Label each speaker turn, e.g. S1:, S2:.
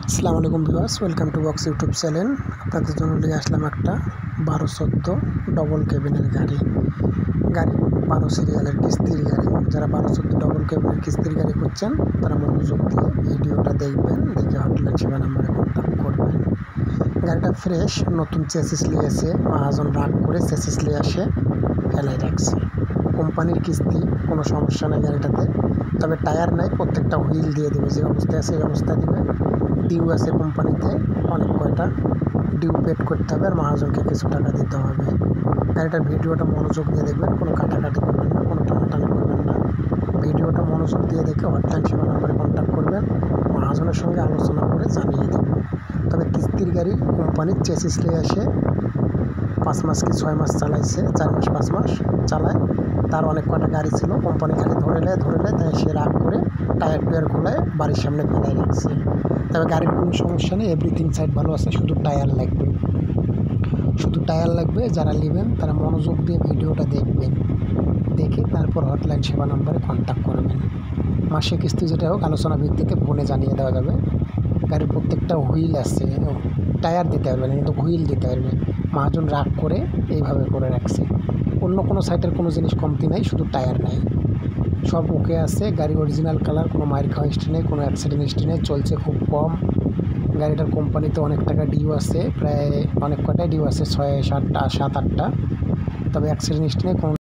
S1: আসসালামু আলাইকুম viewers, welcome to box YouTube channel. আপনাদের জন্য নিয়ে আসলাম একটা 1214 ডবল কেবিনের গাড়ি 12 সিরিয়ালের কিস্তির গাড়ি। যারা 1214 ডবল কেবিনের কিস্তির গাড়ি খুঁজছেন তারা মনোযোগ দিয়ে ভিডিওটা দেখবেন, দেখে হটলাইন সেবা নাম্বারে কন্ট্যাক্ট করবেন। গাড়িটা ফ্রেশ, নতুন চেসিস নিয়ে এসে মহাজন রাগ করে চেসিস নিয়ে আসে ফেলাই রাখছে। কোম্পানির কিস্তি, কোনো সমস্যা নেই গাড়িটাতে, তবে টায়ার নাই, প্রত্যেকটা হুইল দিয়ে দেবে, যে অবস্থায় আছে এই অবস্থায় দেবে। ডিউ আছে কোম্পানিতে অনেক কয়টা, ডিউ পেড করতে হবে আর মহাজনকে কিছু টাকা দিতে হবে। গাড়িটার ভিডিওটা মনোযোগ দিয়ে দেখবেন, কোনো কাটাকাটি করবেন না, কোনো টানাটানি করবেন না। ভিডিওটা মনোযোগ দিয়ে দেখে হটলাইন সেবা নাম্বারে কন্ট্যাক্ট করবেন, মহাজনের সঙ্গে আলোচনা করে জানিয়ে দেব। তবে কিস্তির গাড়ি কোম্পানির চেসিস নিয়ে আসে 5 মাস কি 6 মাস চালাইছে, 4 মাস 5 মাস চালায়। তার অনেক কটা গাড়ি ছিল, কোম্পানি খালি ধরে নেয়, তাই সে রাগ করে টায়ার টুয়ার খোলায় বাড়ির সামনে ফেলাই রাখছে। তবে গাড়ির কোনো সমস্যা নেই, এভরিথিং সাইড ভালো আছে, শুধু টায়ার লাগবে। যারা নেবেন তারা মনোযোগ দিয়ে ভিডিওটা দেখবেন, দেখে তারপর হটলাইন সেবা নাম্বারে কন্ট্যাক্ট করবেন। মাসে কিস্তি যেটা হোক আলোচনা ভিত্তিতে ফোনে জানিয়ে দেওয়া যাবে। গাড়ির প্রত্যেকটা হুইল আছে, টায়ার দিতে পারবে না কিন্তু হুইল দিতে পারবে। মহাজন রাগ করে এইভাবে করে রাখছে। অন্য কোনো সাইটের কোনো জিনিস কমতি নাই, শুধু টায়ার নাই, সব ওকে আছে। গাড়ি অরিজিনাল কালার, কোনো মাইর খাওয়া হিস্ট্রি নেই, কোনো অ্যাক্সিডেন্ট হিস্ট্রি নেই, চলছে খুব কম। গাড়িটার কোম্পানিতে অনেক টাকা ডিউ আছে, প্রায় অনেক কটাই ডিউ আছে, 6-7টা 7-8টা, তবে অ্যাক্সিডেন্ট হিস্ট্রি নেই, কোনো